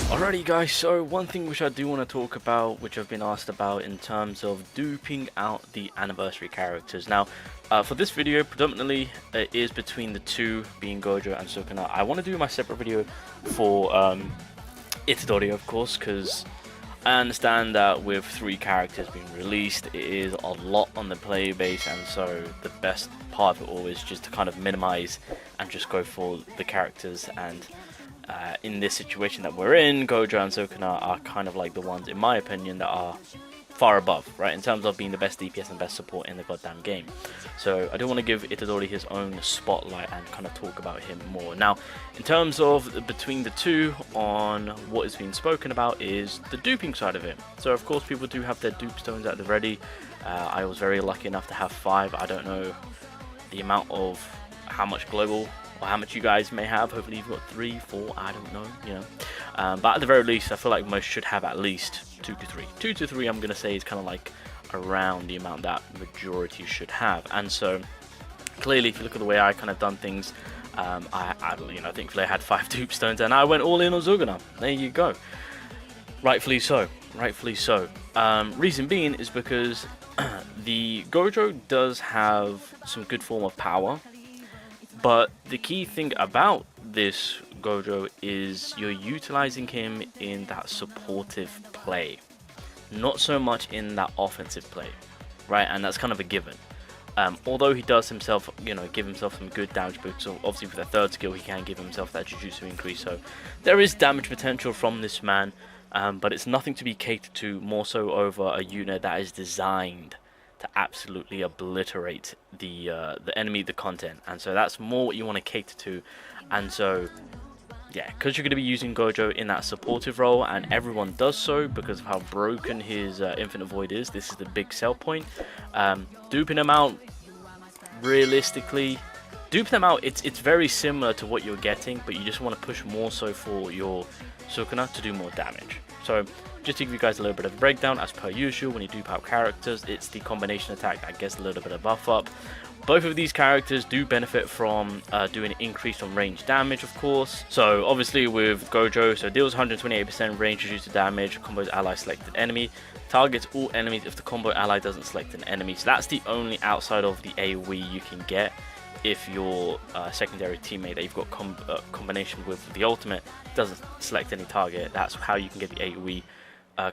Alrighty guys, so one thing which I do want to talk about, which I've been asked about in terms of duping out the anniversary characters. Now, for this video, predominantly it is between the two, being Gojo and Sukuna. I want to do my separate video for Itadori, of course, because I understand that with 3 characters being released, it is a lot on the player base, and so the best part of it all is just to kind of minimize and just go for the characters. And in this situation that we're in, Gojo and Sukuna are kind of like the ones, in my opinion, that are far above, right, in terms of being the best DPS and best support in the goddamn game. So I do want to give Itadori his own spotlight and kind of talk about him more. Now, in terms of between the two, on what is being spoken about is the duping side of it. So of course people do have their dupe stones at the ready. I was very lucky enough to have 5. I don't know the amount of how much global or how much you guys may have. Hopefully you've got 3, 4, I don't know, you know. But at the very least, I feel like most should have at least 2 to 3. 2 to 3, I'm gonna say, is kind of like around the amount that majority should have. And so clearly, if you look at the way I kind of done things, I thankfully I had 5 dupe stones and I went all in on Sukuna. There you go. Rightfully so. Rightfully so. Reason being is because the Gojo does have some good form of power. But the key thing about this Gojo is you're utilizing him in that supportive play, not so much in that offensive play, right? And that's kind of a given. Although he does himself, give himself some good damage boosts. So obviously with a 3rd skill, he can give himself that Jujutsu increase. So there is damage potential from this man, but it's nothing to be catered to more so over a unit that is designed to absolutely obliterate the enemy, the content. And so that's more what you want to cater to. And so yeah, because you're going to be using Gojo in that supportive role, and everyone does so because of how broken his Infinite Void is. This is the big sell point. Duping him out, realistically, it's very similar to what you're getting, but you just want to push more so for your Sukuna to do more damage. So just to give you guys a little bit of a breakdown, as per usual, when you dupe out characters, it's the combination attack that gets a little bit of buff up. Both of these characters do benefit from doing increase on range damage, of course. So obviously with Gojo, so deals 128% range Jujutsu damage, combos ally selected enemy, targets all enemies if the combo ally doesn't select an enemy. So that's the only outside of the AoE you can get if your secondary teammate that you've got combination with the ultimate doesn't select any target. That's how you can get the AoE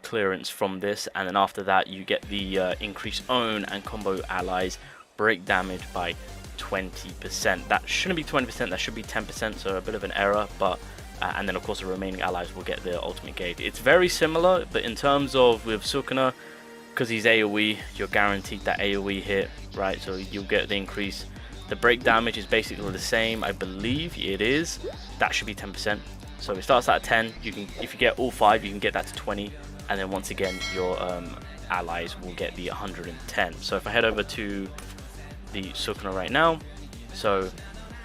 clearance from this. And then after that, you get the increased own and combo allies break damage by 20%. That shouldn't be 20%, that should be 10%, so a bit of an error. But and then of course the remaining allies will get the ultimate gauge. It's very similar, but in terms of with Sukuna, because he's AoE, you're guaranteed that AoE hit, right? So you'll get the increase. The break damage is basically the same, I believe it is. That should be 10%. So it starts at 10. You can, if you get all 5, you can get that to 20, and then once again your allies will get the 110. So if I head over to the Sukuna right now, so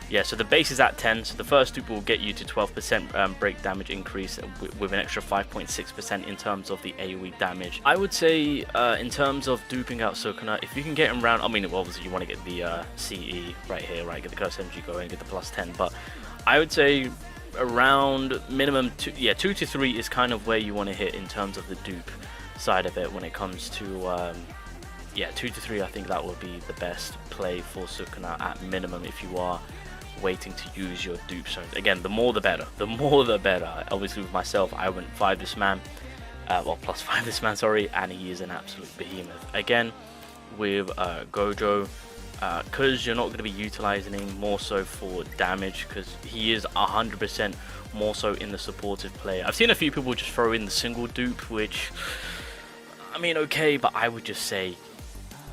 yeah, so the base is at 10, so the first dupe will get you to 12% break damage increase with an extra 5.6% in terms of the AoE damage. I would say in terms of duping out Sukuna, if you can get him around, I mean obviously you want to get the CE right here, right, get the curse energy going, get the +10, but I would say around minimum 2 to 3 is kind of where you want to hit in terms of the dupe side of it when it comes to 2 to 3. I think that would be the best play for Sukuna at minimum if you are waiting to use your dupe stones. Again, the more the better, the more the better. Obviously with myself, I went 5 this man, +5 this man, sorry, and he is an absolute behemoth. Again with Gojo, because you're not going to be utilizing him more so for damage, because he is 100% more so in the supportive play. I've seen a few people just throw in the single dupe, which I mean okay, but I would just say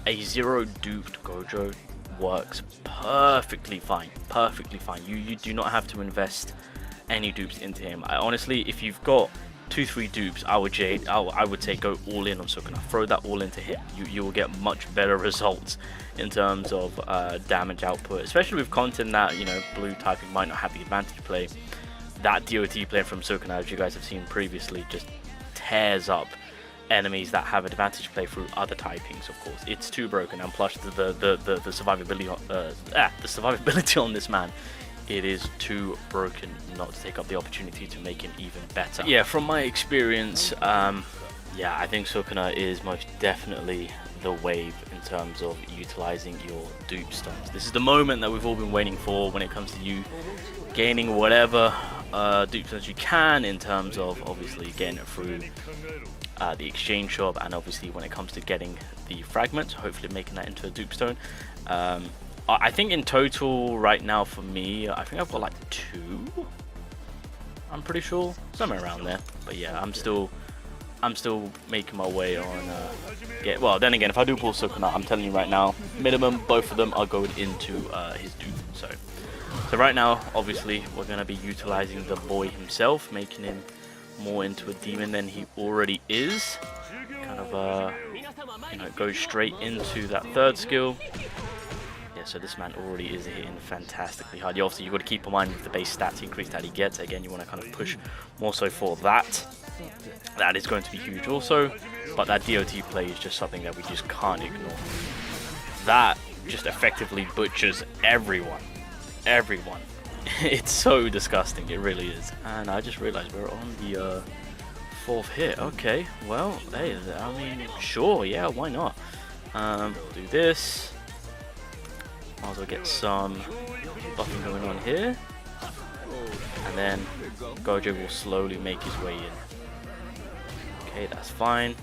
a 0 duped Gojo works perfectly fine, perfectly fine. You do not have to invest any dupes into him. Honestly, if you've got 2-3 dupes, I would say go all in on Sukuna. Throw that all into him. You will get much better results in terms of damage output, especially with content that blue typing might not have the advantage play. That DOT play from Sukuna, as you guys have seen previously, just tears up enemies that have advantage play through other typings. Of course, it's too broken, and plus the survivability the survivability on this man it is too broken not to take up the opportunity to make him even better. Yeah, from my experience, yeah, I think Sukuna is most definitely the wave in terms of utilizing your dupe stones. This is the moment that we've all been waiting for when it comes to you gaining whatever dupe stones you can, in terms of obviously getting it through the exchange shop, and obviously when it comes to getting the fragments, hopefully making that into a dupe stone. I think in total right now for me, I think I've got like 2, I'm pretty sure, somewhere around there. But yeah, I'm still making my way on well, then again, if I do pull Sukuna, I'm telling you right now, minimum both of them are going into his dupe. So right now, obviously, we're going to be utilizing the boy himself, making him more into a demon than he already is. Kind of, you know, go straight into that third skill. Yeah, so this man already is hitting fantastically hard. Obviously, you've got to keep in mind with the base stats increase that he gets. Again, you want to kind of push more so for that. That is going to be huge also. But that DOT play is just something that we just can't ignore. That just effectively butchers everyone. Everyone. It's so disgusting, it really is. And I just realized we're on the 4th hit. Okay, well, hey, I mean, sure, yeah, why not? Do this. Might as well get some buffing going on here. And then Gojo will slowly make his way in. Okay, that's fine.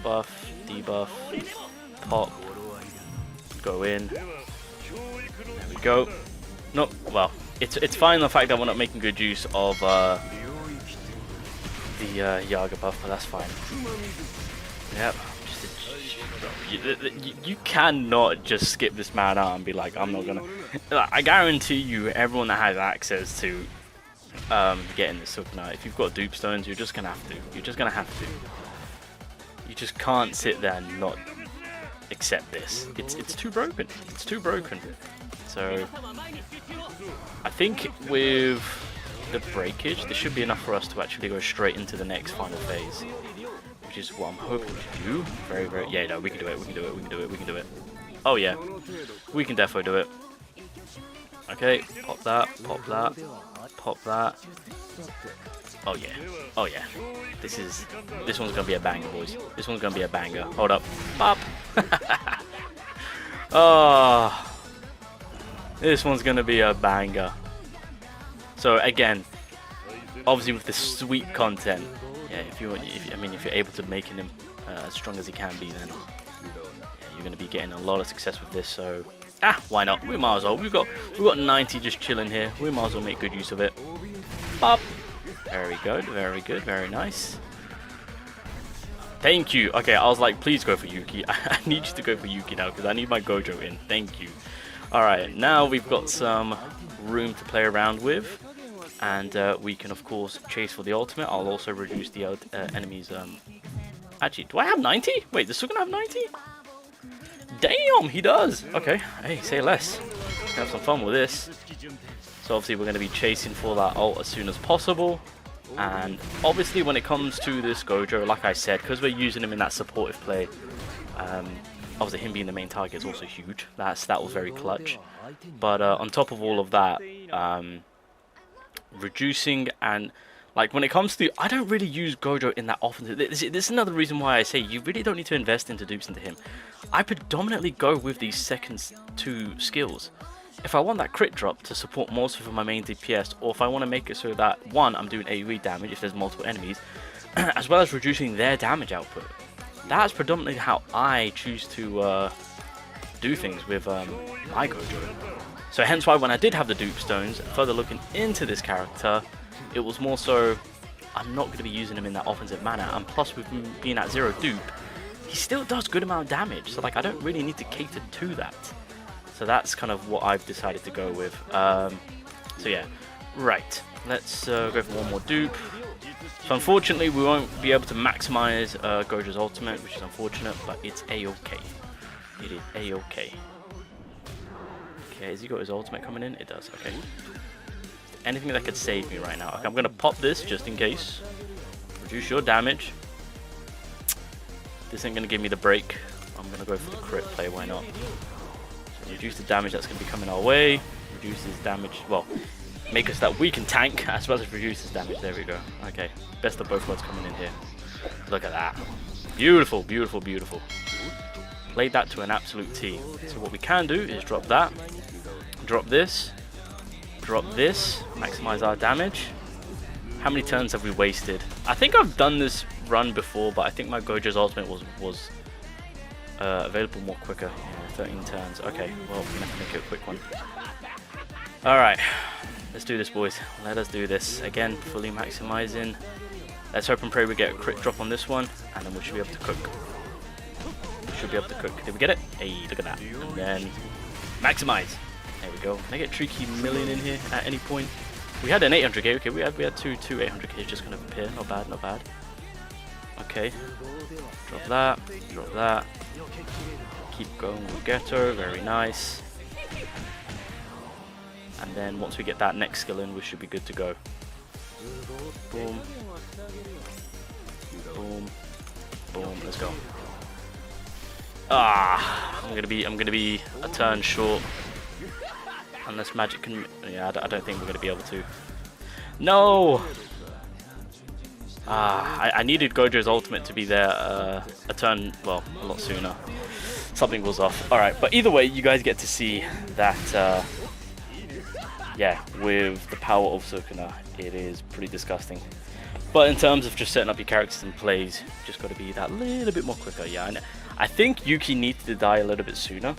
Buff, debuff, pop, go in. There we go. No, well, it's fine the fact that we're not making good use of the Yaga buff, but that's fine. Yep. You cannot just skip this man out and be like, I'm not gonna. I guarantee you, everyone that has access to getting this Sukuna, if you've got dupe stones, you're just gonna have to. You're just gonna have to. You just can't sit there and not accept this. It's too broken. It's too broken. So I think with the breakage, this should be enough for us to actually go straight into the next final phase, which is what I'm hoping to do. Very, very, yeah, no, we can do it, we can do it, we can do it, we can do it. Oh yeah, we can definitely do it. Okay, pop that, pop that, pop that. Oh yeah, oh yeah. This one's gonna be a banger, boys. This one's gonna be a banger. Hold up, pop. Oh. This one's gonna be a banger. So again, obviously with the sweet content, yeah. If you're able to make him as strong as he can be, then yeah, you're gonna be getting a lot of success with this. So why not? We might as well. We've got 90 just chilling here. We might as well make good use of it. Pop. Very good. Very good. Very nice. Thank you. Okay, I was like, please go for Yuki. I need you to go for Yuki now because I need my Gojo in. Thank you. Alright, now we've got some room to play around with, and we can of course chase for the ultimate. I'll also reduce the enemies. Actually, do I have 90? Wait, does Sukuna have 90? Damn, he does! Okay, hey, say less. Have some fun with this. So obviously we're going to be chasing for that ult as soon as possible. And obviously when it comes to this Gojo, like I said, because we're using him in that supportive play, obviously him being the main target is also huge. That was very clutch. But on top of all of that, reducing and like when it comes to, I don't really use Gojo in that often. This is another reason why I say you really don't need to invest into dupes into him. I predominantly go with these second 2 skills. If I want that crit drop to support most of my main DPS, or if I want to make it so that, one, I'm doing AoE damage if there's multiple enemies, as well as reducing their damage output. That's predominantly how I choose to do things with my Gojo. So hence why when I did have the dupe stones, further looking into this character, it was more so, I'm not going to be using him in that offensive manner, and plus with him being at 0 dupe, he still does good amount of damage, so like I don't really need to cater to that. So that's kind of what I've decided to go with. So yeah, right, let's go for one more dupe. So unfortunately we won't be able to maximize Gojo's ultimate, which is unfortunate, but it's a-okay. It is a-okay. Okay, has he got his ultimate coming in? It does, okay. Anything that could save me right now. Okay, I'm going to pop this just in case. Reduce your damage. This ain't going to give me the break. I'm going to go for the crit play, why not? So reduce the damage that's going to be coming our way. Reduce his damage, well, make us that we can tank as well as reduce his damage. There we go. Okay, best of both worlds coming in here. Look at that. Beautiful, beautiful, beautiful. Played that to an absolute T. So what we can do is drop that, drop this, maximize our damage. How many turns have we wasted? I think I've done this run before, but I think my Gojo's ultimate was available more quicker. Yeah, 13 turns. Okay, well, we're gonna have to make it a quick one. Alright, let's do this, boys. Let us do this. Again, fully maximizing. Let's hope and pray we get a crit drop on this one, and then we should be able to cook. We should be able to cook. Did we get it? Hey, look at that. And then maximize. There we go. Can I get Tricky Million in here at any point? We had an 800k. Okay, we had two 800k just gonna appear. Not bad, not bad. Okay. Drop that. Drop that. Keep going with Getter. Very nice. And then once we get that next skill in, we should be good to go. Boom. Boom. Boom. Let's go. Ah, I'm gonna be a turn short. Unless magic can, yeah, I don't think we're gonna be able to. No. Ah, I needed Gojo's ultimate to be there a turn, well, a lot sooner. Something was off. All right, but either way, you guys get to see that. Yeah, with the power of Sukuna, it is pretty disgusting. But in terms of just setting up your characters and plays, just got to be that little bit more quicker. Yeah, I think Yuki needed to die a little bit sooner,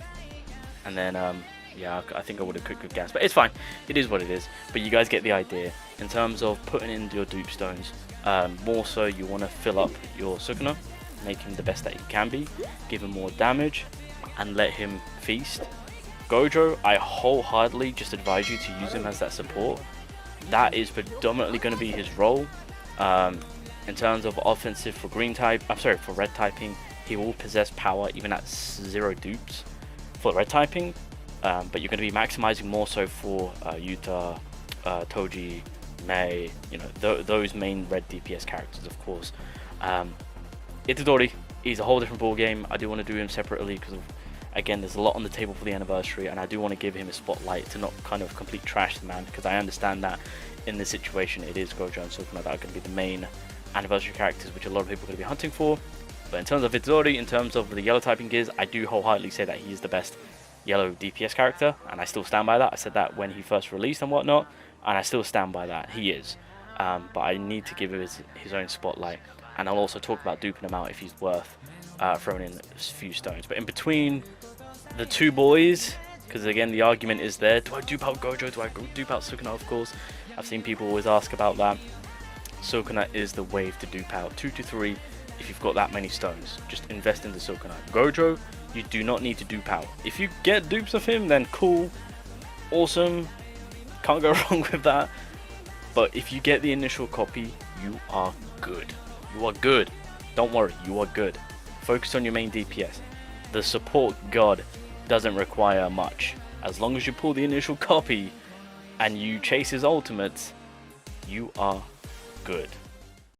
and then yeah, I think I would have cooked good gas, but it's fine. It is what it is. But you guys get the idea. In terms of putting in your dupe stones, more so you want to fill up your Sukuna, make him the best that he can be, give him more damage, and let him feast. Gojo, I wholeheartedly just advise you to use him as that support. That is predominantly going to be his role. In terms of offensive for green type, I'm sorry, for red typing, he will possess power even at 0 dupes for red typing. But you're going to be maximizing more so for Yuta, Toji, Mei, you know, those main red DPS characters, of course. Itadori is a whole different ball game. I do want to do him separately because, again, there's a lot on the table for the anniversary, and I do want to give him a spotlight to not kind of complete trash the man, because I understand that in this situation it is Gojo and Sukuna that are going to be the main anniversary characters, which a lot of people are going to be hunting for. But in terms of Itadori, in terms of the yellow typing gears, I do wholeheartedly say that he is the best yellow DPS character, and I still stand by that. I said that when he first released and whatnot, and I still stand by that. He is. But I need to give him his own spotlight, and I'll also talk about duping him out if he's worth throwing in a few stones. But in between the two boys, because again the argument is there, do I dupe out Gojo, do I dupe out Sukuna? Of course, I've seen people always ask about that. Sukuna is the wave to dupe out. 2 to 3 if you've got that many stones. Just invest into Sukuna. Gojo, you do not need to dupe out. If you get dupes of him, then cool, awesome, can't go wrong with that. But if you get the initial copy, you are good. You are good. Don't worry, you are good. Focus on your main DPS. The support god doesn't require much. As long as you pull the initial copy and you chase his ultimates, you are good.